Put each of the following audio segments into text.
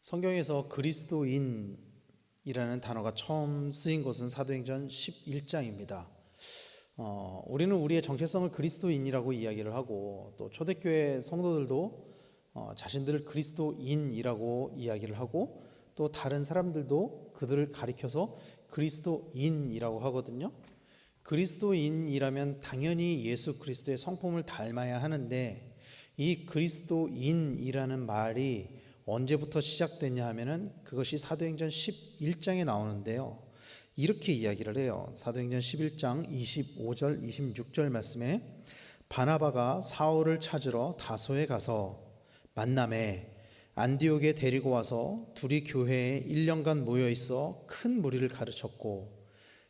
성경에서 그리스도인이라는 단어가 처음 쓰인 것은 사도행전 11장입니다. 우리는 우리의 정체성을 그리스도인이라고 이야기를 하고, 또 초대교회 성도들도 자신들을 그리스도인이라고 이야기를 하고, 또 다른 사람들도 그들을 가리켜서 그리스도인이라고 하거든요. 그리스도인이라면 당연히 예수 그리스도의 성품을 닮아야 하는데, 이 그리스도인이라는 말이 언제부터 시작됐냐 하면은 그것이 사도행전 11장에 나오는데요. 이렇게 이야기를 해요. 사도행전 11장 25절 26절 말씀에 바나바가 사울을 찾으러 다소에 가서 만남에 안디옥에 데리고 와서 둘이 교회에 1년간 모여 있어 큰 무리를 가르쳤고,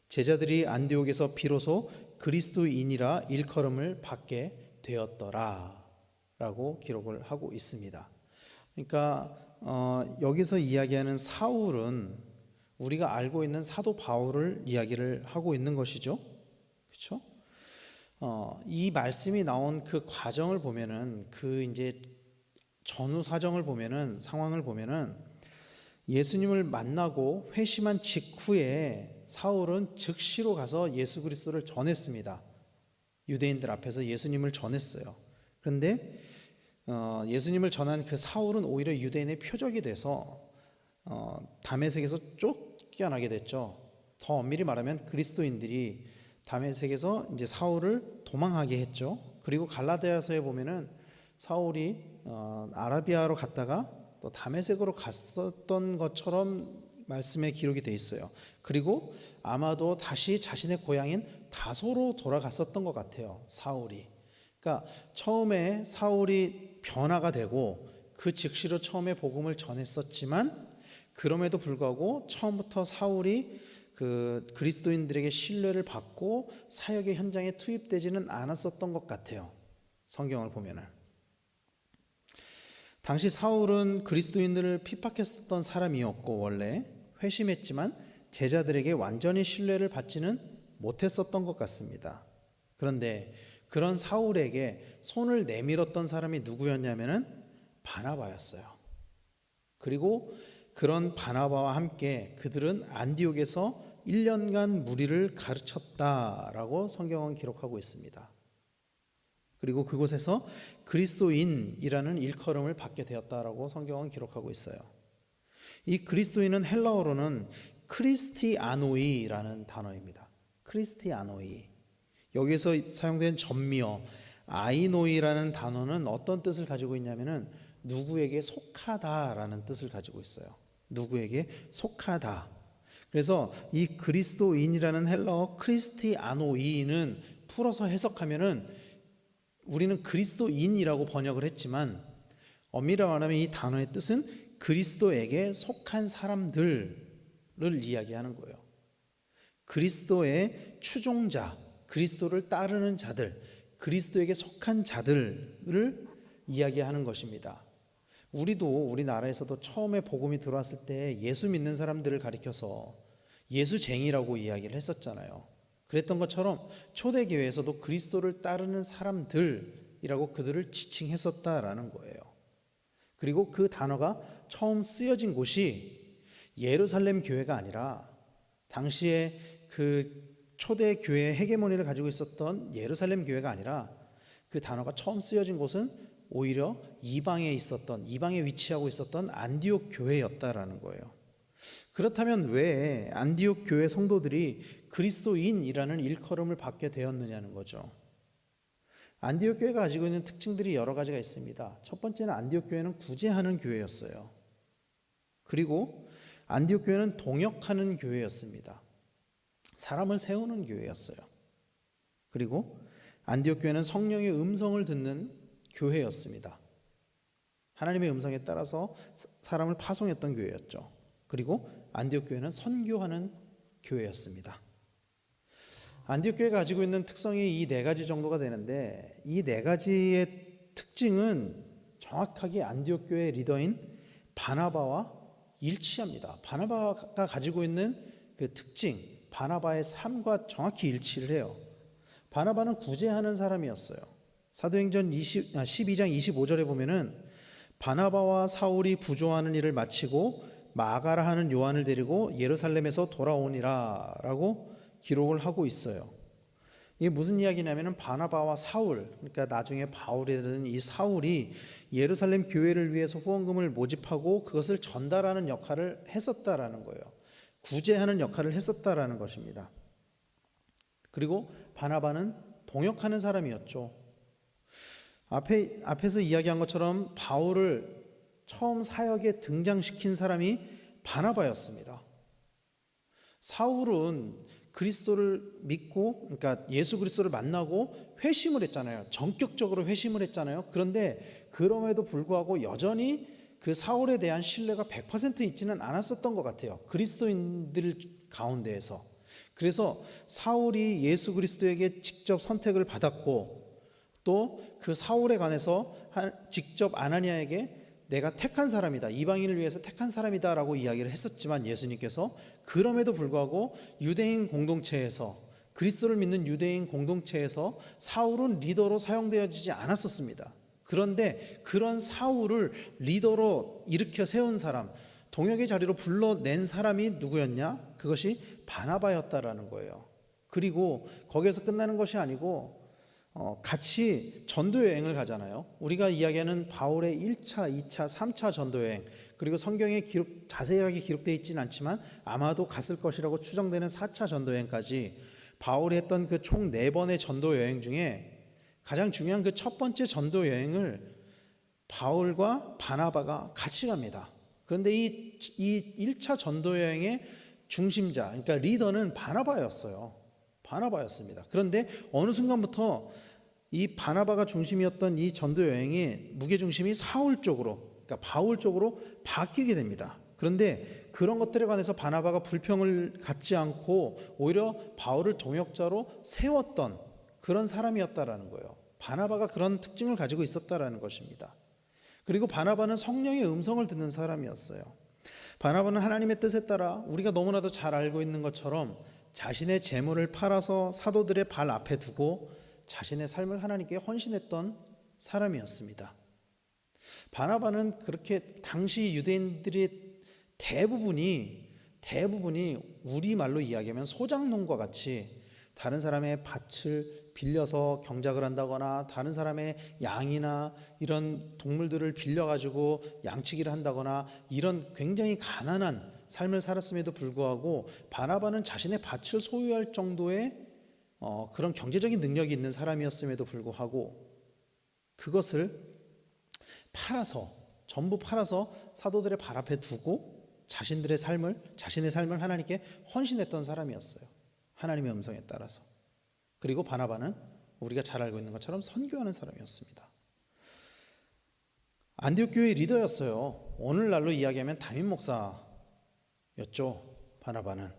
제자들이 안디옥에서 비로소 그리스도인이라 일컬음을 받게 되었더라 라고 기록을 하고 있습니다. 그러니까 여기서 이야기하는 사울은 우리가 알고 있는 사도 바울을 이야기를 하고 있는 것이죠. 그렇죠? 이 말씀이 나온 그 과정을 보면은, 그 이제 전후 사정을 보면은, 상황을 보면은, 예수님을 만나고 회심한 직후에 사울은 즉시로 가서 예수 그리스도를 전했습니다. 유대인들 앞에서 예수님을 전했어요. 그런데 예수님을 전한 그 사울은 오히려 유대인의 표적이 돼서 다메섹에서 쫓겨나게 됐죠. 더 엄밀히 말하면 그리스도인들이 다메섹에서 이제 사울을 도망하게 했죠. 그리고 갈라디아서에 보면은 사울이 아라비아로 갔다가 또 다메섹으로 갔었던 것처럼 말씀에 기록이 돼 있어요. 그리고 아마도 다시 자신의 고향인 다소로 돌아갔었던 것 같아요, 사울이. 그러니까 처음에 사울이 변화가 되고 그 즉시로 처음에 복음을 전했었지만, 그럼에도 불구하고 처음부터 사울이 그 그리스도인들에게 신뢰를 받고 사역의 현장에 투입되지는 않았었던 것 같아요, 성경을 보면은. 당시 사울은 그리스도인들을 핍박했었던 사람이었고, 원래 회심했지만 제자들에게 완전히 신뢰를 받지는 못했었던 것 같습니다. 그런데 그런 사울에게 손을 내밀었던 사람이 누구였냐면은 바나바였어요. 그리고 그런 바나바와 함께 그들은 안디옥에서 1년간 무리를 가르쳤다라고 성경은 기록하고 있습니다. 그리고 그곳에서 그리스도인이라는 일컬음을 받게 되었다라고 성경은 기록하고 있어요. 이 그리스도인은 헬라어로는 크리스티아노이라는 단어입니다. 크리스티아노이. 여기서 사용된 전미어 아이노이라는 단어는 어떤 뜻을 가지고 있냐면은 누구에게 속하다라는 뜻을 가지고 있어요. 누구에게 속하다. 그래서 이 그리스도인이라는 헬라어 크리스티아노이는 풀어서 해석하면은, 우리는 그리스도인이라고 번역을 했지만 엄밀히 말하면 이 단어의 뜻은 그리스도에게 속한 사람들을 이야기하는 거예요. 그리스도의 추종자, 그리스도를 따르는 자들, 그리스도에게 속한 자들을 이야기하는 것입니다. 우리도 우리나라에서도 처음에 복음이 들어왔을 때 예수 믿는 사람들을 가리켜서 예수쟁이라고 이야기를 했었잖아요. 그랬던 것처럼 초대교회에서도 그리스도를 따르는 사람들이라고 그들을 지칭했었다라는 거예요. 그리고 그 단어가 처음 쓰여진 곳이 예루살렘 교회가 아니라 당시에 그 초대 교회의 헤게모니를 가지고 있었던 예루살렘 교회가 아니라, 그 단어가 처음 쓰여진 곳은 오히려 이방에 위치하고 있었던 안디옥 교회였다라는 거예요. 그렇다면 왜 안디옥 교회 성도들이 그리스도인이라는 일컬음을 받게 되었느냐는 거죠. 안디옥 교회가 가지고 있는 특징들이 여러 가지가 있습니다. 첫 번째는 안디옥 교회는 구제하는 교회였어요. 그리고 안디옥 교회는 동역하는 교회였습니다. 사람을 세우는 교회였어요. 그리고 안디옥 교회는 성령의 음성을 듣는 교회였습니다. 하나님의 음성에 따라서 사람을 파송했던 교회였죠. 그리고 안디옥 교회는 선교하는 교회였습니다. 안디옥 교회가 가지고 있는 특성이 이 네 가지 정도가 되는데, 이 네 가지의 특징은 정확하게 안디옥 교회의 리더인 바나바와 일치합니다. 바나바가 가지고 있는 그 특징, 바나바의 삶과 정확히 일치를 해요. 바나바는 구제하는 사람이었어요. 사도행전 12장 25절에 보면은 바나바와 사울이 부조하는 일을 마치고 마가라 하는 요한을 데리고 예루살렘에서 돌아오니라 라고 기록을 하고 있어요. 이게 무슨 이야기냐면 바나바와 사울, 그러니까 나중에 바울이 되는 이 사울이 예루살렘 교회를 위해서 후원금을 모집하고 그것을 전달하는 역할을 했었다라는 거예요. 구제하는 역할을 했었다라는 것입니다. 그리고 바나바는 동역하는 사람이었죠. 앞에서 이야기한 것처럼 바울을 처음 사역에 등장시킨 사람이 바나바였습니다. 사울은 그리스도를 믿고, 그러니까 예수 그리스도를 만나고 회심을 했잖아요. 전격적으로 회심을 했잖아요. 그런데 그럼에도 불구하고 여전히 그 사울에 대한 신뢰가 100% 있지는 않았었던 것 같아요. 그리스도인들 가운데에서. 그래서 사울이 예수 그리스도에게 직접 선택을 받았고, 또 그 사울에 관해서 직접 아나니아에게 내가 택한 사람이다, 이방인을 위해서 택한 사람이다 라고 이야기를 했었지만, 예수님께서 그럼에도 불구하고 유대인 공동체에서, 그리스도를 믿는 유대인 공동체에서 사울은 리더로 사용되어지지 않았었습니다. 그런데 그런 사울을 리더로 일으켜 세운 사람, 동역의 자리로 불러낸 사람이 누구였냐? 그것이 바나바였다라는 거예요. 그리고 거기에서 끝나는 것이 아니고 같이 전도 여행을 가잖아요. 우리가 이야기하는 바울의 1차, 2차, 3차 전도 여행, 그리고 성경에 자세하게 기록되어 있지는 않지만 아마도 갔을 것이라고 추정되는 4차 전도 여행까지 바울이 했던 그 총 4번의 전도 여행 중에 가장 중요한 그 첫 번째 전도 여행을 바울과 바나바가 같이 갑니다. 그런데 이 1차 전도 여행의 중심자, 그러니까 리더는 바나바였습니다. 그런데 어느 순간부터 이 바나바가 중심이었던 이 전도 여행의 무게중심이 사울 쪽으로, 그러니까 바울 쪽으로 바뀌게 됩니다. 그런데 그런 것들에 관해서 바나바가 불평을 갖지 않고 오히려 바울을 동역자로 세웠던 그런 사람이었다라는 거예요. 바나바가 그런 특징을 가지고 있었다라는 것입니다. 그리고 바나바는 성령의 음성을 듣는 사람이었어요. 바나바는 하나님의 뜻에 따라 우리가 너무나도 잘 알고 있는 것처럼 자신의 재물을 팔아서 사도들의 발 앞에 두고 자신의 삶을 하나님께 헌신했던 사람이었습니다. 바나바는 그렇게 당시 유대인들의 대부분이 우리말로 이야기하면 소작농과 같이 다른 사람의 밭을 빌려서 경작을 한다거나 다른 사람의 양이나 이런 동물들을 빌려가지고 양치기를 한다거나 이런 굉장히 가난한 삶을 살았음에도 불구하고 바나바는 자신의 밭을 소유할 정도의 그런 경제적인 능력이 있는 사람이었음에도 불구하고 그것을 전부 팔아서 사도들의 발 앞에 두고 자신의 삶을 하나님께 헌신했던 사람이었어요. 하나님의 음성에 따라서. 그리고 바나바는 우리가 잘 알고 있는 것처럼 선교하는 사람이었습니다. 안디옥 교회의 리더였어요. 오늘날로 이야기하면 담임 목사였죠, 바나바는.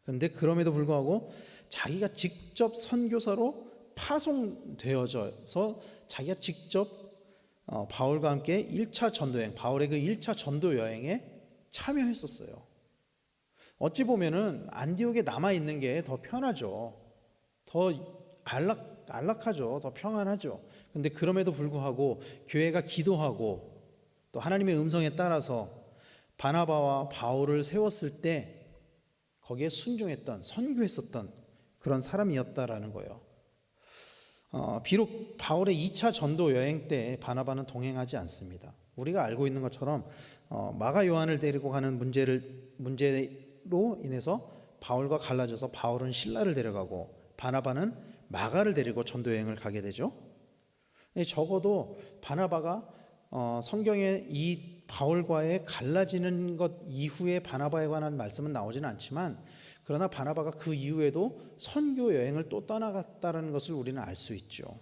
그런데 그럼에도 불구하고 자기가 직접 선교사로 파송되어져서 자기가 직접 바울과 함께 1차 전도여행, 바울의 그 1차 전도 여행에 참여했었어요. 어찌 보면은 안디옥에 남아있는 게 더 편하죠. 더 안락하죠. 더 평안하죠. 근데 그럼에도 불구하고 교회가 기도하고 또 하나님의 음성에 따라서 바나바와 바울을 세웠을 때 거기에 순종했던, 선교했었던 그런 사람이었다라는 거예요. 비록 바울의 2차 전도 여행 때 바나바는 동행하지 않습니다. 우리가 알고 있는 것처럼 마가 요한을 데리고 가는 문제로 인해서 바울과 갈라져서 바울은 실라를 데려가고 바나바는 마가를 데리고 전도 여행을 가게 되죠. 적어도 바나바가 성경에 이 바울과의 갈라지는 것 이후에 바나바에 관한 말씀은 나오지는 않지만, 그러나 바나바가 그 이후에도 선교 여행을 또 떠나갔다는 것을 우리는 알 수 있죠.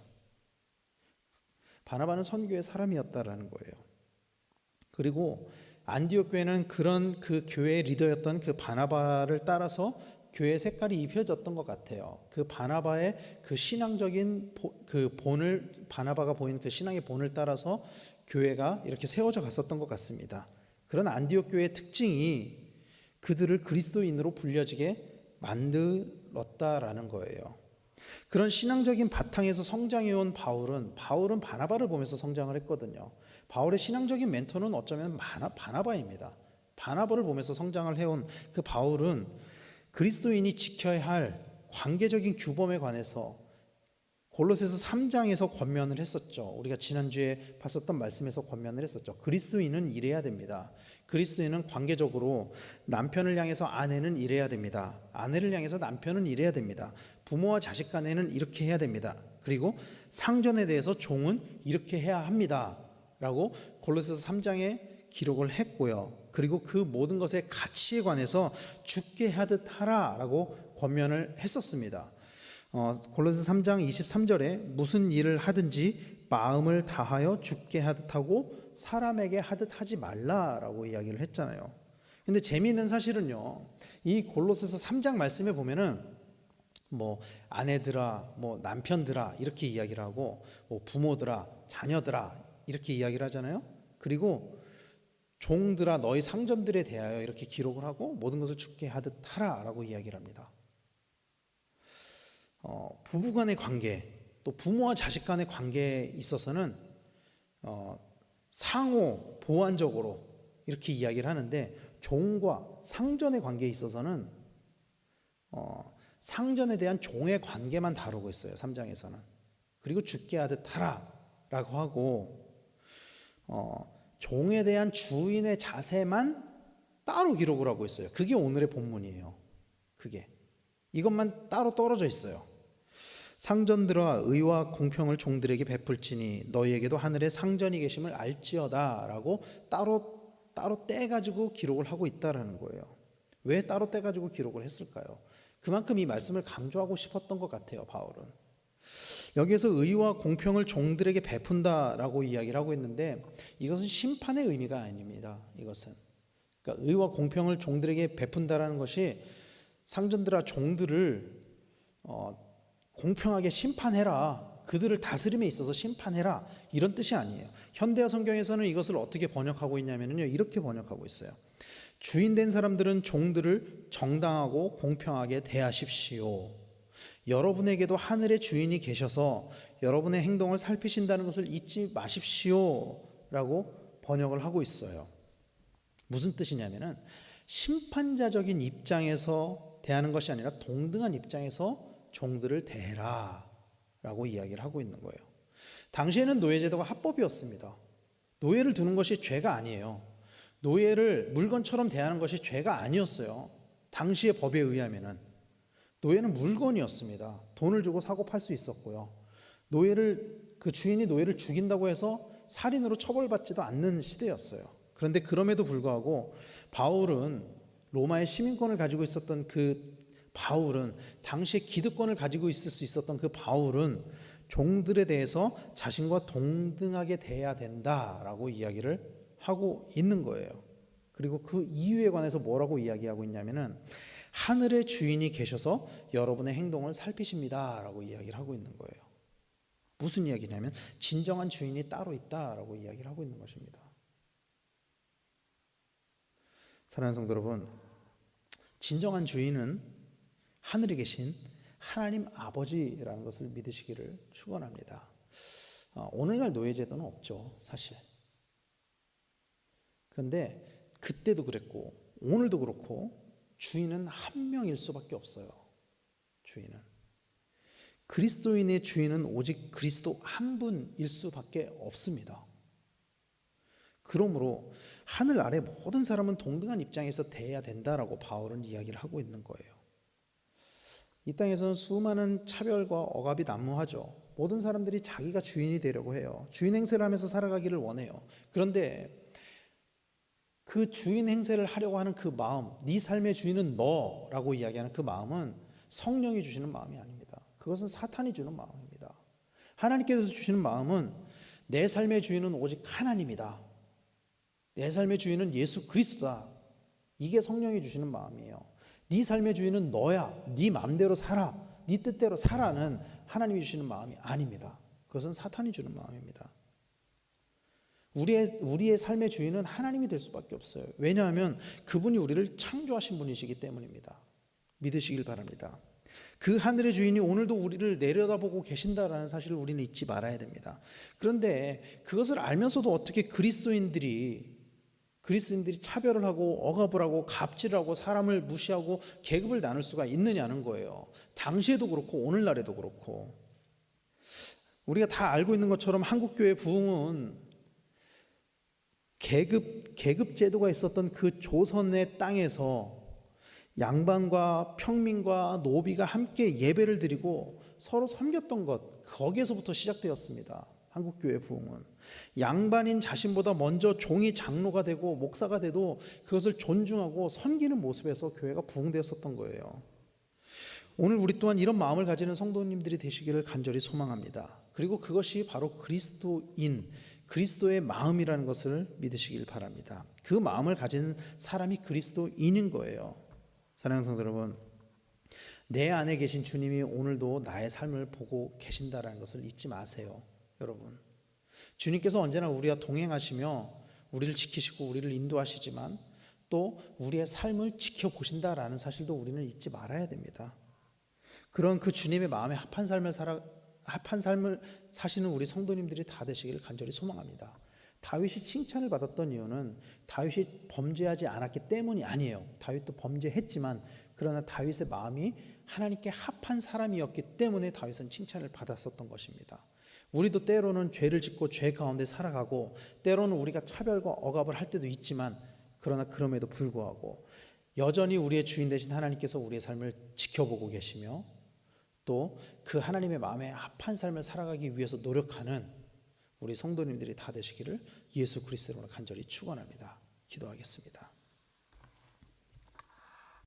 바나바는 선교의 사람이었다라는 거예요. 그리고 안디옥 교회는 그런 그 교회의 리더였던 그 바나바를 따라서 교회의 색깔이 입혀졌던 것 같아요. 그 바나바의 그 신앙적인 그 본을, 바나바가 보인 그 신앙의 본을 따라서 교회가 이렇게 세워져 갔었던 것 같습니다. 그런 안디옥 교회의 특징이 그들을 그리스도인으로 불려지게 만들었다라는 거예요. 그런 신앙적인 바탕에서 성장해온 바울은 바나바를 보면서 성장을 했거든요. 바울의 신앙적인 멘토는 어쩌면 바나바입니다. 바나바를 보면서 성장을 해온 그 바울은 그리스도인이 지켜야 할 관계적인 규범에 관해서 골로새서 3장에서 권면을 했었죠. 우리가 지난주에 봤었던 말씀에서 권면을 했었죠. 그리스도인은 이래야 됩니다. 그리스도인은 관계적으로 남편을 향해서 아내는 이래야 됩니다. 아내를 향해서 남편은 이래야 됩니다. 부모와 자식 간에는 이렇게 해야 됩니다. 그리고 상전에 대해서 종은 이렇게 해야 합니다. 라고 골로새서 3장에 기록을 했고요. 그리고 그 모든 것의 가치에 관해서 죽게 하듯 하라라고 권면을 했었습니다. 골로새 3장 23절에 무슨 일을 하든지 마음을 다하여 죽게 하듯 하고 사람에게 하듯 하지 말라라고 이야기를 했잖아요. 근데 재미있는 사실은요, 이 골로새서 3장 말씀에 보면은 뭐 아내들아, 뭐 남편들아 이렇게 이야기를 하고, 뭐 부모들아, 자녀들아 이렇게 이야기를 하잖아요. 그리고 종들아 너희 상전들에 대하여 이렇게 기록을 하고 모든 것을 죽게 하듯 하라라고 이야기를 합니다. 부부간의 관계, 또 부모와 자식 간의 관계에 있어서는 상호 보완적으로 이렇게 이야기를 하는데, 종과 상전의 관계에 있어서는 상전에 대한 종의 관계만 다루고 있어요. 3장에서는. 그리고 죽게 하듯 하라라고 하고, 종에 대한 주인의 자세만 따로 기록을 하고 있어요. 그게 오늘의 본문이에요. 그게 이것만 따로 떨어져 있어요. 상전들아 의와 공평을 종들에게 베풀지니 너희에게도 하늘에 상전이 계심을 알지어다라고 따로 떼가지고 기록을 하고 있다라는 거예요. 왜 따로 떼가지고 기록을 했을까요? 그만큼 이 말씀을 강조하고 싶었던 것 같아요. 바울은 여기에서 의와 공평을 종들에게 베푼다라고 이야기를 하고 있는데, 이것은 심판의 의미가 아닙니다. 이것은 그러니까 의와 공평을 종들에게 베푼다라는 것이 상전들아 종들을 공평하게 심판해라, 그들을 다스림에 있어서 심판해라, 이런 뜻이 아니에요. 현대어 성경에서는 이것을 어떻게 번역하고 있냐면요, 이렇게 번역하고 있어요. 주인된 사람들은 종들을 정당하고 공평하게 대하십시오. 여러분에게도 하늘의 주인이 계셔서 여러분의 행동을 살피신다는 것을 잊지 마십시오 라고 번역을 하고 있어요. 무슨 뜻이냐면은 심판자적인 입장에서 대하는 것이 아니라 동등한 입장에서 종들을 대해라 라고 이야기를 하고 있는 거예요. 당시에는 노예제도가 합법이었습니다. 노예를 두는 것이 죄가 아니에요. 노예를 물건처럼 대하는 것이 죄가 아니었어요. 당시의 법에 의하면은. 노예는 물건이었습니다. 돈을 주고 사고 팔 수 있었고요. 그 주인이 노예를 죽인다고 해서 살인으로 처벌받지도 않는 시대였어요. 그런데 그럼에도 불구하고 바울은 로마의 시민권을 가지고 있었던 바울은 당시에 기득권을 가지고 있을 수 있었던 그 바울은 종들에 대해서 자신과 동등하게 대해야 된다라고 이야기를 하고 있는 거예요. 그리고 그 이유에 관해서 뭐라고 이야기하고 있냐면은 하늘의 주인이 계셔서 여러분의 행동을 살피십니다 라고 이야기를 하고 있는 거예요. 무슨 이야기냐면 진정한 주인이 따로 있다라고 이야기를 하고 있는 것입니다. 사랑하는 성도 여러분, 진정한 주인은 하늘에 계신 하나님 아버지라는 것을 믿으시기를 축원합니다. 오늘날 노예제도는 없죠, 사실. 그런데 그때도 그랬고 오늘도 그렇고 주인은 한 명일 수밖에 없어요. 주인은 그리스도인의 주인은 오직 그리스도 한 분일 수밖에 없습니다. 그러므로 하늘 아래 모든 사람은 동등한 입장에서 대해야 된다라고 바울은 이야기를 하고 있는 거예요. 이 땅에서는 수많은 차별과 억압이 난무하죠. 모든 사람들이 자기가 주인이 되려고 해요. 주인 행세를 하면서 살아가기를 원해요. 그런데 그 주인 행세를 하려고 하는 그 마음, 네 삶의 주인은 너라고 이야기하는 그 마음은 성령이 주시는 마음이 아닙니다. 그것은 사탄이 주는 마음입니다. 하나님께서 주시는 마음은 내 삶의 주인은 오직 하나님이다. 내 삶의 주인은 예수 그리스도다. 이게 성령이 주시는 마음이에요. 네 삶의 주인은 너야. 네 마음대로 살아. 네 뜻대로 살아는 하나님이 주시는 마음이 아닙니다. 그것은 사탄이 주는 마음입니다. 우리의 삶의 주인은 하나님이 될 수밖에 없어요. 왜냐하면 그분이 우리를 창조하신 분이시기 때문입니다. 믿으시길 바랍니다. 그 하늘의 주인이 오늘도 우리를 내려다보고 계신다라는 사실을 우리는 잊지 말아야 됩니다. 그런데 그것을 알면서도 어떻게 그리스도인들이 차별을 하고 억압을 하고 갑질을 하고 사람을 무시하고 계급을 나눌 수가 있느냐는 거예요. 당시에도 그렇고 오늘날에도 그렇고. 우리가 다 알고 있는 것처럼 한국교회 부흥은 계급 제도가 있었던 그 조선의 땅에서 양반과 평민과 노비가 함께 예배를 드리고 서로 섬겼던 것, 거기에서부터 시작되었습니다. 한국교회 부흥은 양반인 자신보다 먼저 종이 장로가 되고 목사가 돼도 그것을 존중하고 섬기는 모습에서 교회가 부흥되었었던 거예요. 오늘 우리 또한 이런 마음을 가지는 성도님들이 되시기를 간절히 소망합니다. 그리고 그것이 바로 그리스도의 마음이라는 것을 믿으시길 바랍니다. 그 마음을 가진 사람이 그리스도인인 거예요. 사랑하는 성도 여러분, 내 안에 계신 주님이 오늘도 나의 삶을 보고 계신다는 것을 잊지 마세요. 여러분, 주님께서 언제나 우리와 동행하시며 우리를 지키시고 우리를 인도하시지만 또 우리의 삶을 지켜보신다라는 사실도 우리는 잊지 말아야 됩니다. 그런 그 주님의 마음에 합한 삶을 사시는 우리 성도님들이 다 되시기를 간절히 소망합니다. 다윗이 칭찬을 받았던 이유는 다윗이 범죄하지 않았기 때문이 아니에요. 다윗도 범죄했지만 그러나 다윗의 마음이 하나님께 합한 사람이었기 때문에 다윗은 칭찬을 받았었던 것입니다. 우리도 때로는 죄를 짓고 죄 가운데 살아가고 때로는 우리가 차별과 억압을 할 때도 있지만 그러나 그럼에도 불구하고 여전히 우리의 주인 되신 하나님께서 우리의 삶을 지켜보고 계시며 또 그 하나님의 마음에 합한 삶을 살아가기 위해서 노력하는 우리 성도님들이 다 되시기를 예수 그리스도로 간절히 축원합니다. 기도하겠습니다.